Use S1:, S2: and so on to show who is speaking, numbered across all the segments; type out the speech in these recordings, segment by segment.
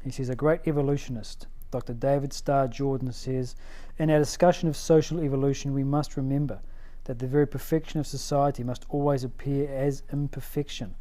S1: He says, a great evolutionist, Dr. David Starr Jordan, says, in our discussion of social evolution, we must remember that the very perfection of society must always appear as imperfection,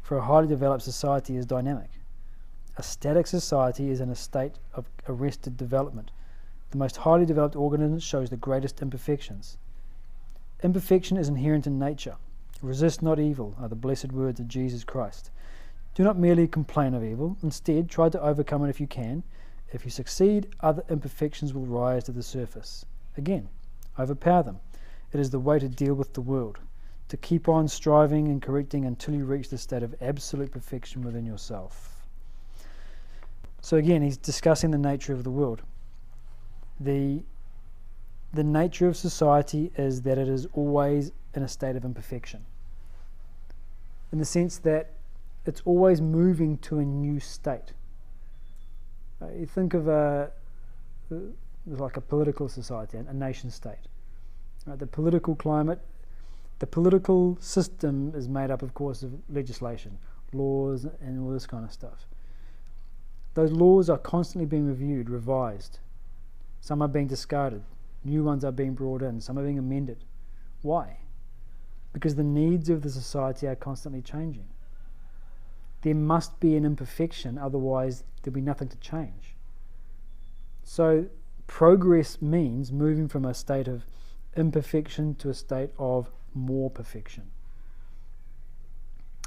S1: for a highly developed society is dynamic. A static society is in a state of arrested development. The most highly developed organism shows the greatest imperfections. Imperfection is inherent in nature. Resist not evil are the blessed words of Jesus Christ. Do not merely complain of evil. Instead, try to overcome it if you can. If you succeed, other imperfections will rise to the surface. Again, overpower them. It is the way to deal with the world, to keep on striving and correcting until you reach the state of absolute perfection within yourself. So again, he's discussing the nature of the world. The nature of society is that it is always in a state of imperfection, in the sense that it's always moving to a new state. You think of like a political society, a nation state. The political climate, the political system is made up, of course, of legislation, laws, and all this kind of stuff. Those laws are constantly being reviewed, revised. Some are being discarded. New ones are being brought in. Some are being amended. Why? Because the needs of the society are constantly changing. There must be an imperfection, otherwise there'll be nothing to change. So progress means moving from a state of imperfection to a state of more perfection.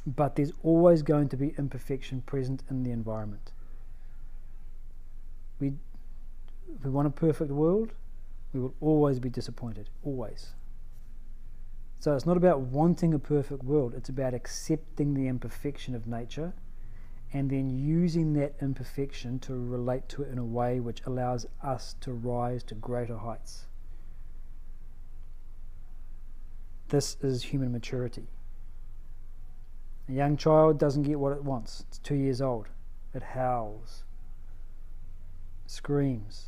S1: But there's always going to be imperfection present in the environment. If we want a perfect world, we will always be disappointed, always. So it's not about wanting a perfect world, it's about accepting the imperfection of nature and then using that imperfection to relate to it in a way which allows us to rise to greater heights. This is human maturity. A young child doesn't get what it wants. It's 2 years old. It howls, screams.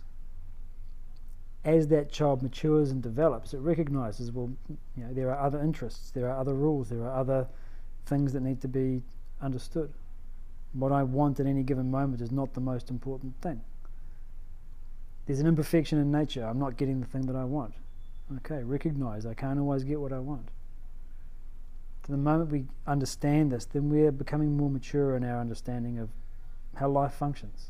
S1: As that child matures and develops, it recognizes, well, there are other interests, there are other rules, there are other things that need to be understood. What I want at any given moment is not the most important thing. There's an imperfection in nature. I'm not getting the thing that I want. Okay, recognize I can't always get what I want. To the moment we understand this, then we're becoming more mature in our understanding of how life functions.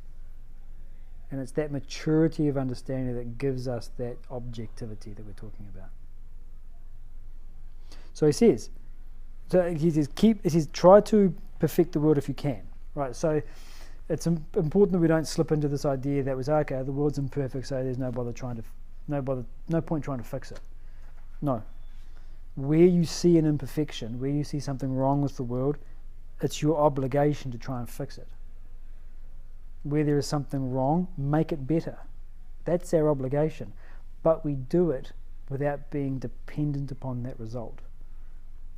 S1: And it's that maturity of understanding that gives us that objectivity that we're talking about. So he says, try to perfect the world if you can. Right. So it's important that we don't slip into this idea that was okay, the world's imperfect, so there's no point trying to fix it. No. Where you see an imperfection, where you see something wrong with the world, it's your obligation to try and fix it. Where there is something wrong, make it better. That's our obligation. But we do it without being dependent upon that result.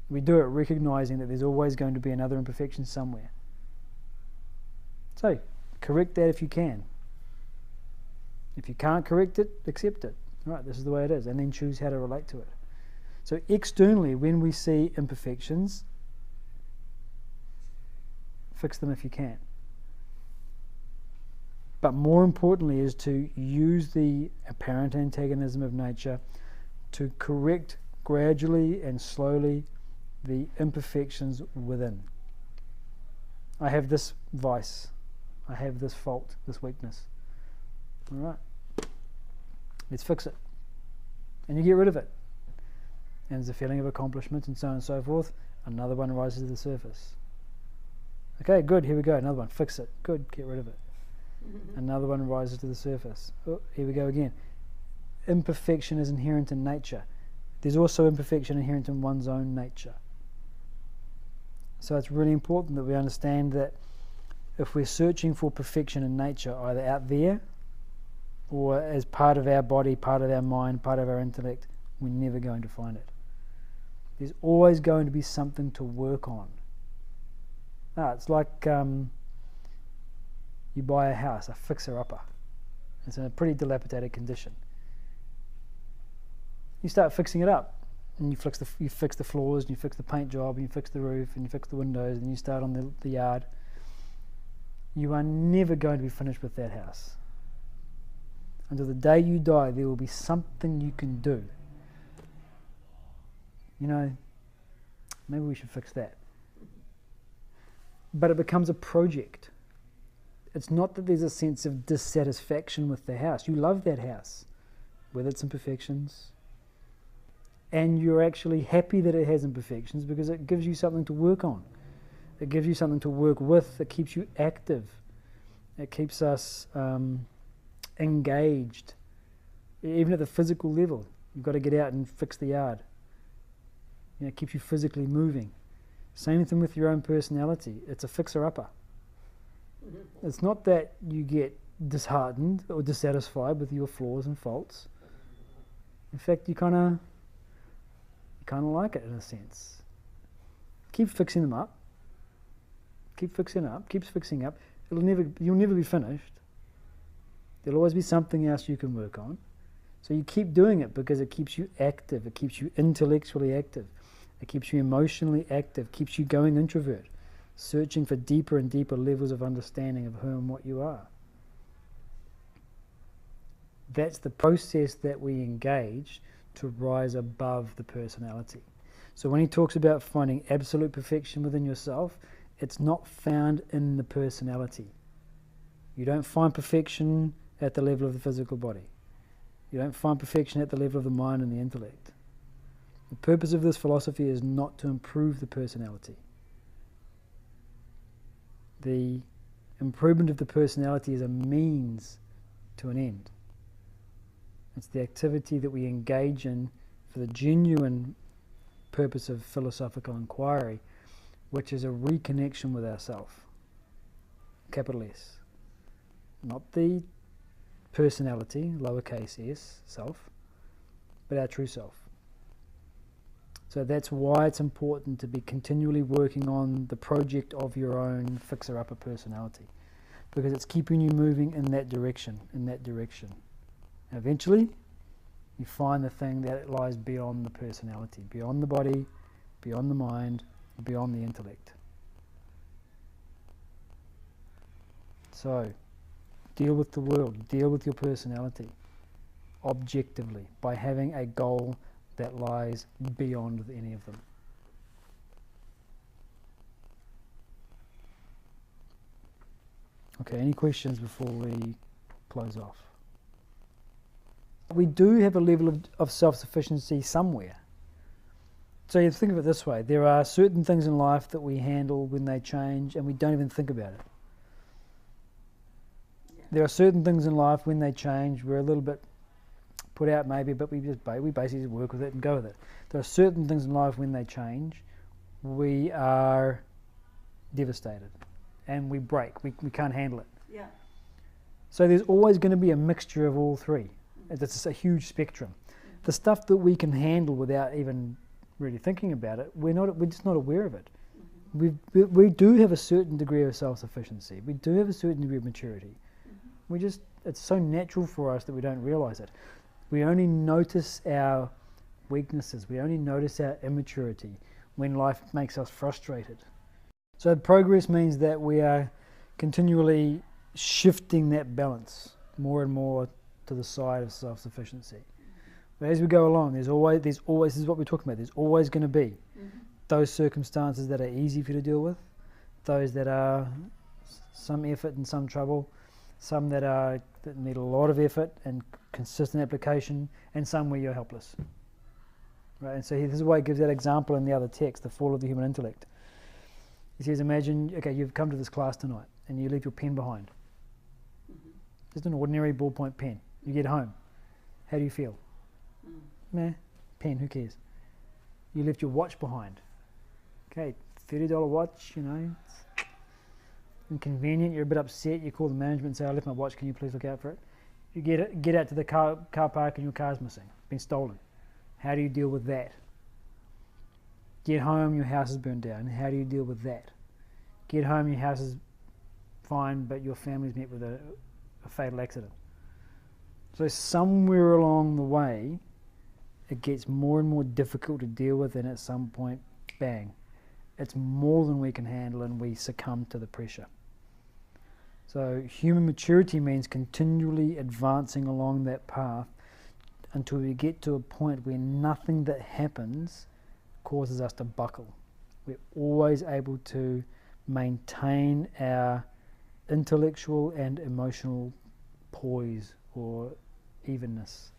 S1: We do it recognizing that there's always going to be another imperfection somewhere. So, correct that if you can. If you can't correct it, accept it. Right, this is the way it is, and then choose how to relate to it. So externally, when we see imperfections, fix them if you can. But more importantly is to use the apparent antagonism of nature to correct gradually and slowly the imperfections within. I have this vice. I have this fault, this weakness. All right. Let's fix it. And you get rid of it. And there's a feeling of accomplishment and so on and so forth. Another one rises to the surface. Okay, good, here we go. Another one. Fix it. Good, get rid of it. Another one rises to the surface. Oh, here we go again. Imperfection is inherent in nature. There's also imperfection inherent in one's own nature. So it's really important that we understand that if we're searching for perfection in nature, either out there or as part of our body, part of our mind, part of our intellect, we're never going to find it. There's always going to be something to work on. It's like you buy a house, a fixer-upper. It's in a pretty dilapidated condition. You start fixing it up, and you fix the floors, and you fix the paint job, and you fix the roof, and you fix the windows, and you start on the yard. You are never going to be finished with that house. Until the day you die, there will be something you can do. You know, maybe we should fix that. But it becomes a project. It's not that there's a sense of dissatisfaction with the house. You love that house, with its imperfections. And you're actually happy that it has imperfections because it gives you something to work on. It gives you something to work with. It keeps you active. It keeps us engaged. Even at the physical level, you've got to get out and fix the yard. You know, it keeps you physically moving. Same thing with your own personality. It's a fixer-upper. It's not that you get disheartened or dissatisfied with your flaws and faults. In fact, you kind of like it in a sense. Keep fixing them up. Keep fixing up. Keeps fixing up. You'll never be finished. There'll always be something else you can work on. So you keep doing it because it keeps you active. It keeps you intellectually active. It keeps you emotionally active. Keeps you going introvert, searching for deeper and deeper levels of understanding of who and what you are. That's the process that we engage to rise above the personality. So when he talks about finding absolute perfection within yourself, it's not found in the personality. You don't find perfection at the level of the physical body. You don't find perfection at the level of the mind and the intellect. The purpose of this philosophy is not to improve the personality. The improvement of the personality is a means to an end. It's the activity that we engage in for the genuine purpose of philosophical inquiry, which is a reconnection with ourself. Capital S. Not the personality, lowercase s, self, but our true self. So that's why it's important to be continually working on the project of your own fixer-upper personality, because it's keeping you moving in that direction, And eventually, you find the thing that lies beyond the personality, beyond the body, beyond the mind, beyond the intellect. So, deal with the world, deal with your personality objectively by having a goal that lies beyond any of them. Okay, any questions before we close off? We do have a level of self-sufficiency somewhere. So you think of it this way, there are certain things in life that we handle when they change and we don't even think about it. There are certain things in life when they change, we're a little bit put out maybe, but we basically just work with it and go with it. There are certain things in life when they change, we are devastated and we break, we can't handle it.
S2: Yeah.
S1: So there's always going to be a mixture of all three. It's a huge spectrum. The stuff that we can handle without even really thinking about it, we're just not aware of it. We do have a certain degree of self-sufficiency. We do have a certain degree of maturity. It's so natural for us that we don't realize it. We only notice our weaknesses. We only notice our immaturity when life makes us frustrated. So progress means that we are continually shifting that balance more and more to the side of self-sufficiency. But as we go along, there's always, this is what we're talking about, there's always going to be those circumstances that are easy for you to deal with, those that are some effort and some trouble, some that need a lot of effort and consistent application, and some where you're helpless. Right? And so this is why he gives that example in the other text, the fall of the human intellect. He says, imagine, okay, you've come to this class tonight and you leave your pen behind. Just an ordinary ballpoint pen. You get home. How do you feel? Meh, pen, who cares? You left your watch behind. Okay, $30 watch, you know, it's inconvenient, you're a bit upset, you call the management and say, I left my watch, can you please look out for it? You get out to the car park and your car's missing, been stolen. How do you deal with that? Get home, your house is burned down. How do you deal with that? Get home, your house is fine, but your family's met with a fatal accident. So somewhere along the way, it gets more and more difficult to deal with, and at some point, bang, it's more than we can handle and we succumb to the pressure. So human maturity means continually advancing along that path until we get to a point where nothing that happens causes us to buckle. We're always able to maintain our intellectual and emotional poise or evenness.